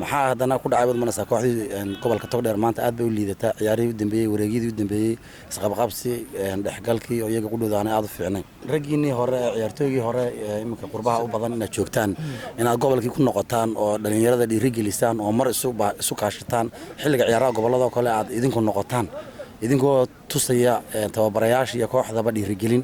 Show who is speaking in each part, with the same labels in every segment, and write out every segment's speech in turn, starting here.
Speaker 1: maxaa haddana ku dhacay wad manasa kooxdii gobolka Togdheer maanta aad bay u liidataa ciyaarihii u dambeeyay wareegyadii u dambeeyay isqabqabsi dhexgalkii oo iyaga qudhoodaan aad u fiicnay ragiinii hore ciyaartooygii hore iminka qurbaha u badan inaad joogtaan inaad gobolkii ku noqotaan oo dhalinyarada dhiirigelisaan oo mar isu kaashataan xilliga ciyaaraha gobolada kale aad idinku noqotaan idinkoo tusaya tababarayaasha iyo kooxdaba dhiirigelin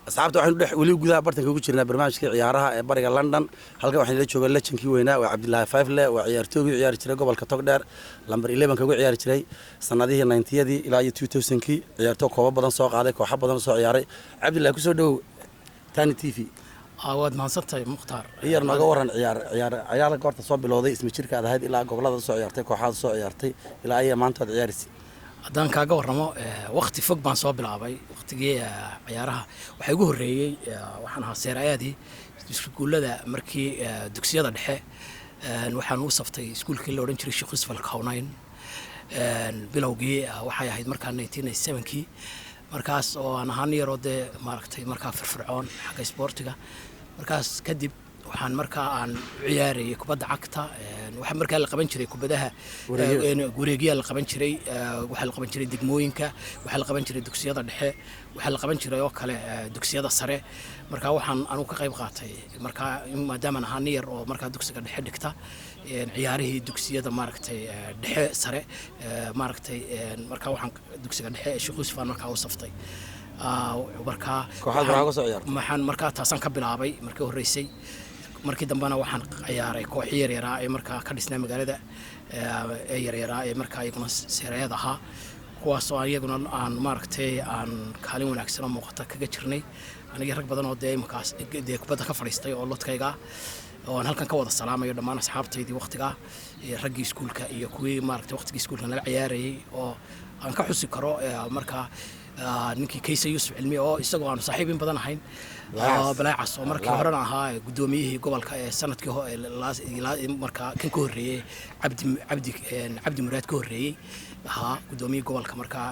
Speaker 1: أصحابته وحنا ولي جذا برتك يقول شرنا برنامج كي عيارها برجع لندن هلقا وحنا اللي شغال لتشن كي وينا وعبد الله فايفله وعيارتوه عيار شري قبل كتقدر لمبر 11 كقول عيار شري السنة دي 90 دي إلى 2000 كي عيارتوه قوة بدن ساق عليك وحب بدن ساق عياري عبد الله كسودو تاني تيفي
Speaker 2: عواد ما صرت مختار
Speaker 1: عيار ما جورن عيار قارت صوب بالوضع اسم الشركة هذا إلى قبل هذا ساق عيارتك وحاضر ساق عيارتي إلى أي ما أنت عيارسي
Speaker 2: haddaan kaaga warramo waqti fog baan soo bilaabay waqtigii ciyaaraha waxay ugu horeeyay waxaan ahaa seeraayadii iskuulada markii dugsiyada dhexe waxaan u saftay iskuulkii la oran jiray Sheekh Yusuf Al-Kawnayn bilowgii waxay ahayd markaa 1997kii markaas oo aan ahaan yaroo dee maaragtay markaa firfircoon xagga isboortiga markaas kadib waxaan markaa aan ciyaarayay kubadda cagta waxa markaa la qaban jiray kubadaha wareegyo la qaban jiray waxa la qaban jiray degmooyinka waxa la qaban jiray dugsiyada dhexe waxa la qaban jiray oo kale dugsiyada sare markaa waxaan anu ka qayb qaatay markaa maadaama aan ahaan yar oo markaa dugsiga dhexe dhigta ciyaarihii dugsiyada maaragtay dhexe sare maaragtay markaa waxaan dugsiga dhexe Sheekh Yusuf markaa u saftay markaa waxaan markaa taasan ka bilaabay markii horeysay markii dambana waxaan ciyaaray koox yaryara ee markaa ka dhisnaa magaalada ee yaryara ee markaa iyaguna seerayada ahaa kuwaas oo iyaguna aan maaragtay aan kaalin wanaagsan oo muuqata kaga jirnay aniga rag badan oo markaas kubadda ka fadhiistay oo lodkayga oo aan halkan ka wada salaamayo dhammaan asxaabtaydii waqtiga raggii iskuulka iyo kuwii maaragtay waqtigii iskuulka nala ciyaarayay oo aan ka xusi karo markaa ninkii Kaysa Yusuf Cilmi oo isagoo aan saaxiibin badan ahayn balaacas oo markii horena ahaa gudoomiyihii gobolka ee sanadkii markaa kan ka horeeyay Cabdi Muraad ka horeeyay ahaa gudoomiyihii gobolka markaa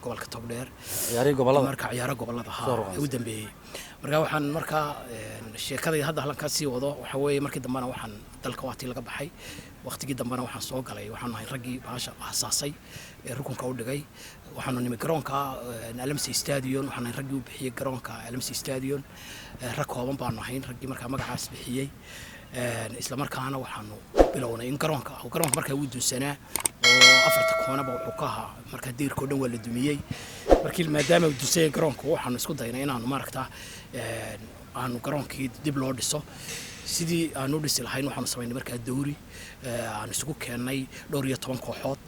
Speaker 2: gobolka Togdheer ciyaaraha gobolada ugu dambeeyay markaa waxaan markaa sheekadii hadda halkan sii wado waxa weeye markii dambana waxaan dalka waqti laga baxay waqtigii dambana waxaan soo galay waxaan ahay raggii baasha aasaasay ee rukunka u dhigay waxaanu nimay garoonka Alamsi Stadium waxaan raggii u bixiyay garoonka Alamsi Stadium rag kooban baan ahayn raggii markaa magacaas bixiyay isla markaana waxaanu bilownay in garoonka markaa uu dunsanaa oo afarta koonaba wuxuu ka ahaa markaa deerkoo dhan waa la dumiyay markii maadaama uu dunsay garoonka waxaanu isku daynay inaanu maaragtaa aanu garoonkii dib loo dhiso sidii aanu dhisi lahayn waxaanu samaynay markaa dawri aan isugu keennay 12 kooxood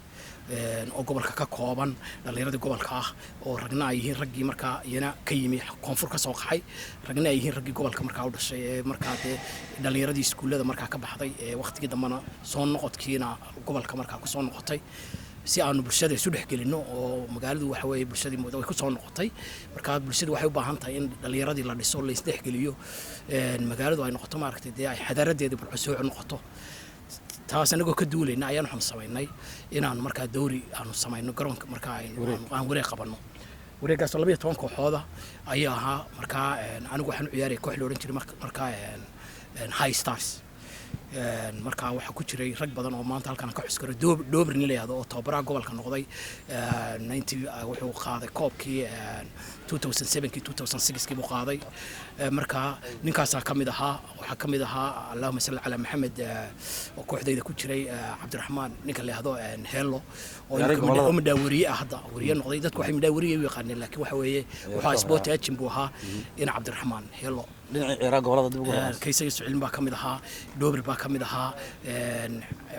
Speaker 2: oo gobolka ka kooban dhalinyarada gobolka ah oo ragna ay yihiin raggii markaa iyana ka yimi koonfur ka soo qaxay ragna ay yihiin raggii gobolka markaa u dhashay ee markaa dhalinyaradii iskuulada markaa ka baxday ee waqtigii dambana soo noqodkiina gobolka markaa ku soo noqotay si aanu bulshada isu dhexgelino oo magaaladu waxa weeye bulshadii way ku soo noqotay markaa bulshadu waxay u baahan tahay in dhalinyaradii la dhiso la isdhexgeliyo magaaladu ay noqoto maaragtay ay xadaradeeda bulsho noqoto taas anagoo ka duulayna ayaan waxaan samaynay inaan markaa dawri aanu samayno garoonka markaa aan wareeg qabano wareegaas 12 kooxooda ayaa ahaa markaa anigu waxaan u ciyaaray koox la oran jiray markaa High Stars markaa waxa ku jiray rag badan oo maanta halkan ka xuskaro Dobrin leeyado oo tababaraha gobolka noqday 90 wuxuu qaaday koobkii 2007 2006 buu qaaday markaa ninkaas kamid ahaa waxa kamid ahaa Allahumma salli ala Muhammad oo kooxdayda ku jiray Cabdiraxmaan ninka leeyado Hello oo midawariye hadda wariye noqday dadku waxay midawariye u yaqaaneen laakiin waxa weeye waxa sport agent buu ahaa in Cabdiraxmaan Hello
Speaker 1: ciyaaraha gobolada dib ugu
Speaker 2: Kaysa Yusuf Cilmi baa kamid ahaa Dobri baa kamid ahaa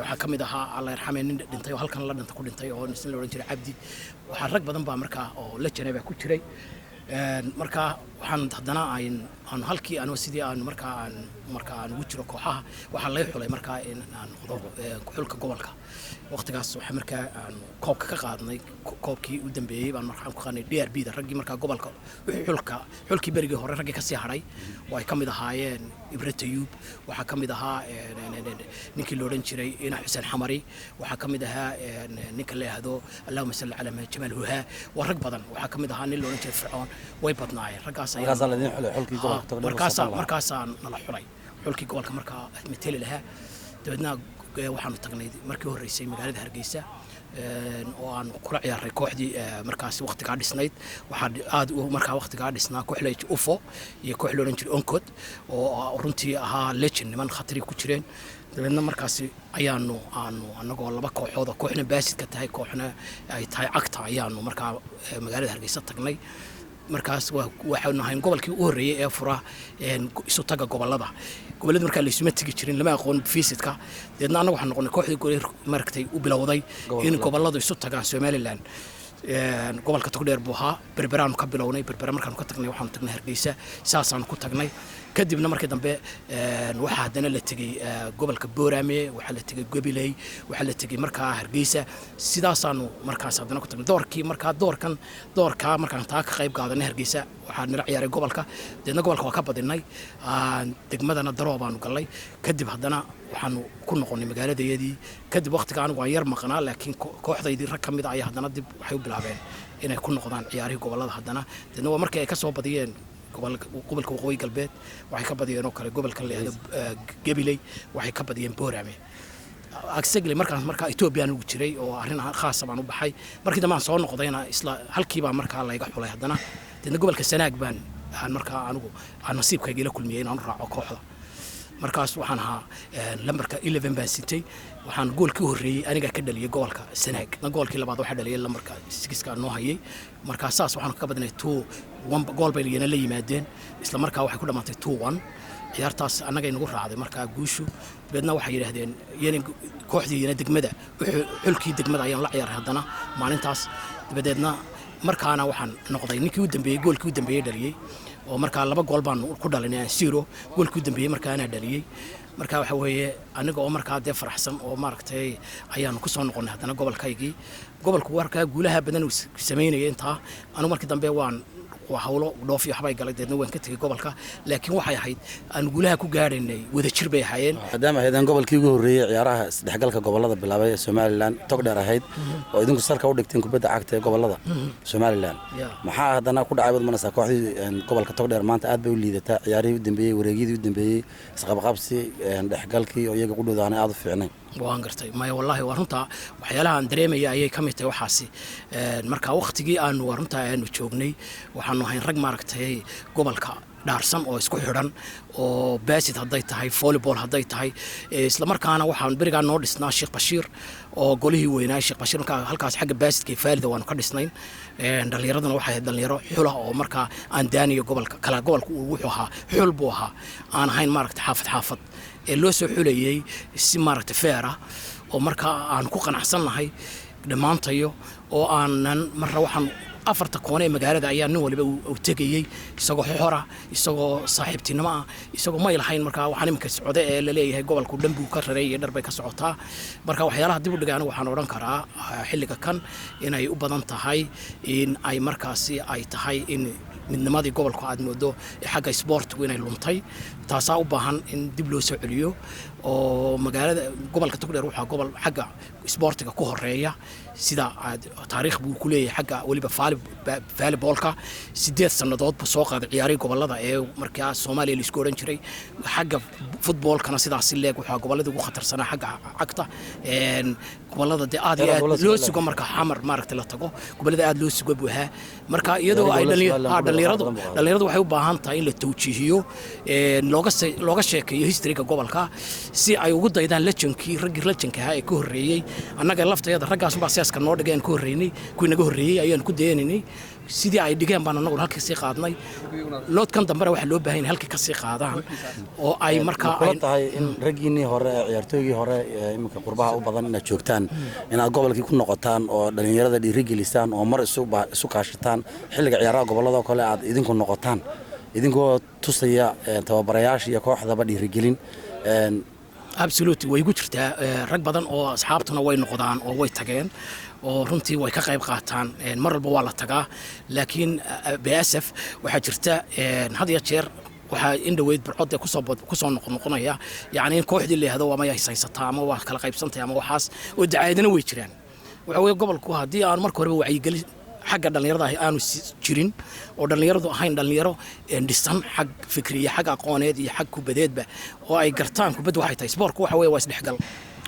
Speaker 2: waxa kamid ahaa Allah yarxamay nin dhintay oo halkan la dhintay ku dhintay oo la oran jiray Cabdi waxa rag badan baa markaa oo la janay baa ku jiray markaa waxaan haddana aan halkii aan sidii aan markaa aan ugu jiro kooxaha waxaa lay xulay markaa in aan noqdo xulka gobolka waqtigaas waxa markaa aan koobka ka qaadnay koobkii u dambeeyay baan markaa ku qaadnay DRB da raggii markaa gobolka xulkii berigii hore raggii ka sii haray oo ay ka mid ahaayeen Ibrahim Ayub waxaa ka mid ahaa ninkii la oran jiray Ina Xuseen Xamari waxaa ka mid ahaa ninka la yiraahdo Allahumma salli ala Jamal Huha waa rag badan waxaa ka mid ahaa nin la oran jiray Fircoon way badnaayeen raggaas
Speaker 1: ayaa la idin xulay xulkii gobolka
Speaker 2: markaasaan nala xulay xulkii gobolka markaa matali lahaa dabadna waxaanu tagnay markii horeysay magaalada Hargeysa oo aan kula ciyaaray kooxdii markaas waqtiga dhisnayd waxa aad markaa waqtiga dhisnaa koox la UFO iyo koox la oran jiray Oncod oo runtii ahaa legend niman khatari ku jireen dabadna markaas ayaanu anagoo laba kooxood kooxna baasidka tahay kooxna ay tahay cagta ayaanu markaa magaalada Hargeysa tagnay markaas waxaan nahay gobolkii u horeeyay ee fura isu taga gobolada markaa la isuma tagi jirin lama aqoon visitka deedna anagu waxaan noqonay kooxdii markay u bilowday in goboladu isu tagaan Somaliland gobolka Togdheer buu ahaa Berberaanu ka bilownay Berbera markaan ka tagnay waxaan tagnay Hargeysa saasaan ku tagnay kadibna markii dambe waxa hadana la tagay gobolka Boorame waxa la tagay Gabiley waxa la tagay markaa Hargeysa sidaasaanu markaas hadana ku tagnay doorka markaan taa ka qayb qaadanay Hargeysa waxaan nira ciyaaray gobolka deedna gobolka waa ka badinay degmadana Daroo baanu galay kadib hadana waxaanu ku noqonay magaaladayadii kadib waqtiga anigu waan yar maqnaa laakiin kooxdaydii rag kamid ah ayaa hadana dib waxay u bilaabeen inay ku noqdaan ciyaarihii gobolada hadana deedna waa markii ay ka soo badiyeen gobolka waqooyi galbeed waxay ka badiyeen oo kale gobolka la yiraahdo Gabiley waxay ka badiyeen Boorame agsagli markaa Ethiopia ugu jiray oo arrin khaas ah baan u baxay markii dambe aan soo noqdayna isla halkii baa markaa la iga xulay hadana deedna gobolka Sanaag baan markaa anigu aan nasiibkayga la kulmiyay inaan raaco kooxda markaas waxaan ahaa lambarka 11 baan sitay waxaan goolkii horeeyay aniga ka dhaliyay gobolka Sanaag goolkii labaad waxa dhaliyay lambarka 6 ka noo hayay markaas saas waxaan ka badnay 2-1 gool bay la yimaadeen isla markaa waxay ku dhamaatay 2-1 ciyaartaas anaga inagu raacday markaa guushu beedna waxay yiraahdeen kooxdii degmada xulkii degmada ayaan la ciyaaray hadana maalintaas dabadeedna markaana waxaan noqday ninkii u dambeeyay goolkii u dambeeyay dhaliyay oo markaa laba gool baan ku dhalinay 0 goolkii u dambeeyay markaana dhaliyay markaa waxa weeye aniga oo markaa dee faraxsan oo maaragtay ayaan ku soo noqonay hadana gobolkaygii gobolku warkaa guulaha badan uu sameeyay inta anu markii dambe waan hawlo dhoof iyo waxbay galay deedna waan ka tagay gobolka laakiin waxay ahayd aan guulaha ku gaadhaynay wada jir bay ahaayeen
Speaker 1: maadaama hay'adan gobolkii ugu horeeyay ciyaaraha isdhexgalka gobolada bilaabay ee Somaliland Togdheer ahayd oo idinku sarka u dhigteen kubadda cagta ee gobolada Somaliland maxaa hadana ku dhacay wadmanasa kooxdii gobolka Togdheer maanta aad bay u liidataa ciyaarihii u dambeeyay wareegidii u dambeeyay isqabqabsi dhexgalkii oo iyaga qudhoodaanay aad u fiicnay
Speaker 2: waan gartay ma wallahi waa runta waxyaalaha aan dareemaya ayay ka mid tahay waxaasi marka waqtigii aanu runta aanu joognay waxaanu ahayn rag maaragtay gobolka dhaarsan oo isku xidhan oo baasid haday tahay volleyball haday tahay isla markaana waxaan bariga noo dhisnaa Sheekh Bashiir oo golihii weynaa Sheekh Bashiir markaa halkaas xagga baasidka faalida waan ka dhisnayn dhalinyaraduna waxay dhalinyaro xula oo markaa aan daaniyo gobolka kala gobolka uu wuxuu ahaa xul buu ahaa aan ahayn maaragtay xaafad ee loo soo xulayay si maaragtay feer ah oo markaa aan ku qanacsanahay dhamaantayo oo aanan marra waxaan afarta koone magaalada ayaa nin waliba uu tagayay isagoo xora isagoo saaxiibtinimo ah isagoo ma ilahayn markaa waxaan imika socday ee la leeyahay gobolku dhanbu ka rareeyay dharbay ka socotaa marka waxyaalaha dib u dhigaan waxaan oran karaa xilliga kan inay u badan tahay in ay markaasi ay tahay in midnimadii gobolka aad moodo xagga sportigu inay luntay taasaa u baahan in dib loo soo celiyo oo magaalada gobolka Togdheer waxa gobol xagga sportiga ku horeeya sida taariikh buu ku leeyahay xagga waliba volleyballka 8 sanadood buu soo qaaday ciyaarihii gobolada ee markaa Soomaaliya la isku oran jiray xagga footballkana sidaas leeg waxa gobolada ugu khatarsanaa xagga cagta gobolada aad loo sugo marka xamar maaragtay la tago gobolada aad loo sugo buuha marka iyadoo ay dhalinyaradu waxay u baahan tahay in la tawjiihiyo looga sheekeeyo historyga gobolka si ay ugu daydaan legendkii raggii legendka ee ka horeeyay annaga laftayada raggaas baa siyaaska noo dhigeen ka horeeyay kuwii naga horeeyay ayaan ku deeninay sidii ay dhigeen baan anagu halkii sii qaadnay loodkan dambe waxa loo baahan yahay halkii ka sii qaadaan oo ay markaa
Speaker 1: ay tahay in raggiinii hore ciyaartooygii hore imika qurbaha u badan inaad joogtaan inaad gobolkii ku noqotaan oo dhalinyarada dhiirigelisaan oo mar isu kaashataan xilliga ciyaaraha gobolada kale aad idinku noqotaan idinkoo tusaya tababarayaasha iyo kooxdaba dhiirigelin
Speaker 2: absolutely way igu jirtaa rag badan oo asxaabtuna way noqdaan oo way tageen oo runtii way ka qayb qaataan mar walba waa la tagaa laakiin biasaf waxaa jirta had iyo jeer waxaa in dhaweyd barcod kusoo noqonaya yacni in kooxdii la yihahdo ama haysataa ama waa kala qaybsantay ama waxaas oo dacaayadana way jiraan waxa weeye gobolku haddii aan marka horeba wacyigelin xagga dhallinyarada aanu jirin oo dhallinyaradu ahayn dhallinyaro dhisan xag fikriya xag aqooneed iyo xag kubadeedba oo ay gartaan kubadda waxay tahay isboorku waxa weeye waa isdhexgal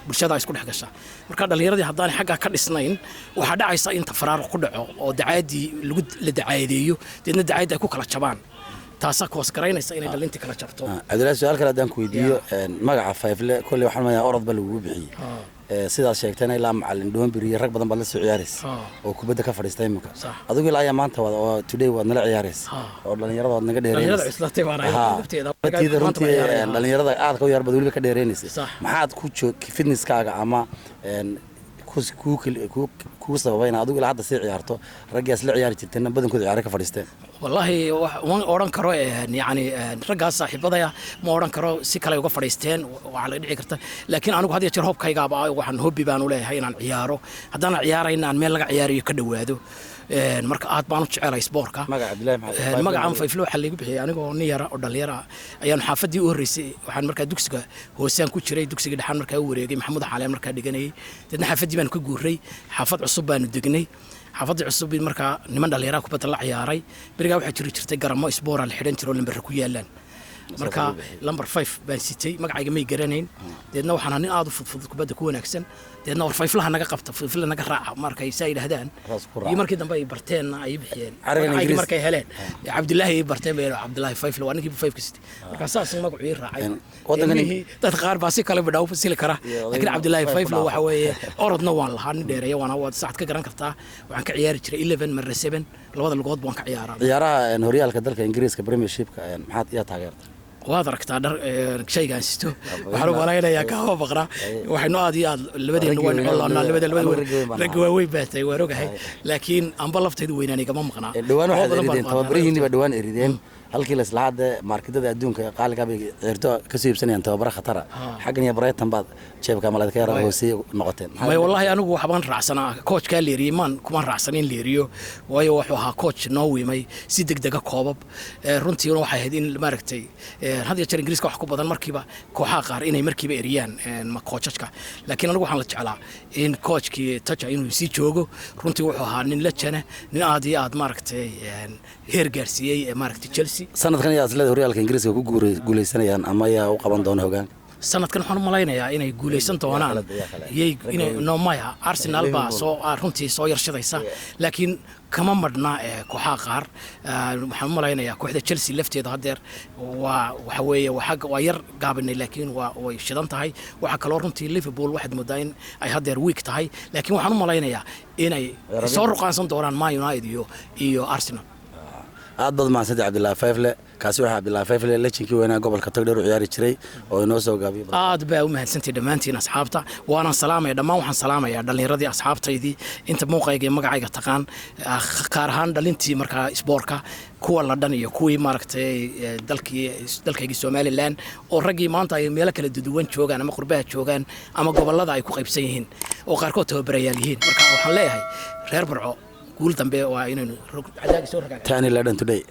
Speaker 2: bulshada isku dhex gasha marka dhallinyaradii haddaanay xaggaa ka dhisnayn waxaa dhacaysa in tafaraaruq ku dhaco oo dacaayadii la dacaayadeeyo deedna dacaayadda ay ku kala jabaan taasaa koos garaynaysa inay dhalintii kala jabto
Speaker 1: cabdilaahi su-aal kale haddaan ku weydiiyo magaca fayfle kolley waxaan mayaa orod ba lagugu bixiyey sidaad sheegtayna ilaa macalin dhoombir iyo rag badan baad la soo ciyaaraysa oo kubadda ka fadhiista iminka adigu ilaa ayaa maanta oo today waad nala ciyaaraysa oo dhallinyarada waad naga dheereynaysa runtii dhallinyarada aadka u yar baad weliba ka dheereynaysa maxaad ku fitnesskaaga ama kuu sababay in adigu ilaa hadda sii ciyaarto raggaas la ciyaari jirtayna badankooda ciyaare ka fadhiisteen
Speaker 2: wallaahi ma odhan karo yani raggaas saaxiibadaya ma odhan karo si kale uga fadhiisteen waxaa laga dhici karta laakiin anigu had iyo jeer hobkaygaaba waxaan hobbi baan u leeyahay inaan ciyaaro haddaan ciyaarayna aan meel laga ciyaarayo ka dhowaado marka aad baan u jecelahay isboortka magacaan fayfle waxaa laygu bixiyay anigoo nin yara oo dhallinyara ayaan xaafaddii u horreysay waxaan markaa dugsiga hoosaan ku jiray dugsiga dhexaan markaa u wareegay maxamuud xaaleen markaa dhiganayay deedna xaafaddii baanu ka guuray xaafad cusub baanu degnay xaafaddii cusub markaa niman dhallinyaraha kubadda la ciyaaray berigaa waxaa jiri jirtay garamo isboora la xidhan jiro oo lambarra ku yaalaan marka lambar 5 baan sitay magacayga may garanayn deedna waxaan nin aad u fudfud kubadda ku wanaagsan deedna war fayflaha naga qabta fayflaha naga raaca markay say yiraahdaan iyo markii dambe ay barteen ay bixiyeen ay markay heleen Cabdullaahi ay barteen bay Cabdullaahi fayfla waa ninkii 5 ka sitay marka saas magacu ii raacay waddanka dad qaar baa si kale badhaw fasili kara laakiin Cabdullaahi fayfla waxa weeye orodna waan lahaa nin dheereeyo waana waad saacad ka garan kartaa waxaan ka ciyaari jiray 11 mar 7 labada lugood baan ka ciyaaraa ciyaaraha
Speaker 1: horyaalka dalka Ingiriiska Premiershipka maxaad yaa taageertaa
Speaker 2: waad aragtaa dhar shaygaan sito waxaan u malaynayaa kaaba baqra waxaynu aad iyo aad labadeena waan colaanaa labada rag waaweyn baatay waan ogahay laakiin amba laftaydu weynaan igama maqnaa
Speaker 1: dhawaan waxaad erideen tababarihiinniba dhawaan erideen halkii la isla hadda markadada adduunka qaaliga bay ciirto ka soo iibsanayaan tababara khatara xaggan iyo Brighton baad jeebka malaadka yar hoosii noqoteen
Speaker 2: may wallahi anigu waxbaan raacsanaa coach ka leeriyo man kuma raacsanin leeriyo waayo wuxuu ahaa coach noo wiimay si degdeg ah koobab runtii waxay ahayd in maaragtay had iyo jeer Ingiriiska wax ku badan markiiba kooxaha qaar inay markiiba eriyaan ma coachka laakiin anigu waxaan la jeclaa in coachkii taja inuu si joogo runtii wuxuu ahaa nin la jana nin aad iyo aad maaragtay heer gaarsiiyay maaragtay Chelsea
Speaker 1: sanadkan ayaa isla horyaalka Ingiriiska ku guuleysanayaan ama ayaa u qaban doona hogaan
Speaker 2: sanadkan waxaan u malaynayaa inay guuleysan doonaan inay noomaya Arsenal baa soo runtii soo yarshadaysa laakiin kama madhna kooxaha qaar waxaan u malaynayaa kooxda Chelsea lafteeda hadeer waxa weeye waa yar gaabinay laakiin way shidan tahay waxa kale oo runtii Liverpool waxaad moodaa in ay hadeer weak tahay laakiin waxaan u malaynayaa inay soo ruqaansan doonaan Man United iyo Arsenal
Speaker 1: aad baad mahadsantahay Cabdullaahi Fayfle kaasi waxa Cabdullaahi Fayfle lejinkii weynaa gobolka Togdheer u ciyaari jiray oo inoo soo gaabiyay
Speaker 2: aad baa u mahadsantahay dhamaantiin asxaabta waana salaamay dhamaan waxaan salaamayaa dhalinyaradii asxaabtaydii inta muuqayga magacayga taqaan qaar ahaan dhalintii markaa isboorka kuwa la dhan iyo kuwii maaragtay dalkayga Somaliland oo ragii maanta ay meel kala duwan joogaan ama qurbaha joogaan ama gobolada ay ku qaybsan yihiin oo qaarkood tababarayaal yihiin marka waxaan leeyahay reer Barco guul dambe waa inaynu cadaagi soo ragaa
Speaker 1: tani la dhan today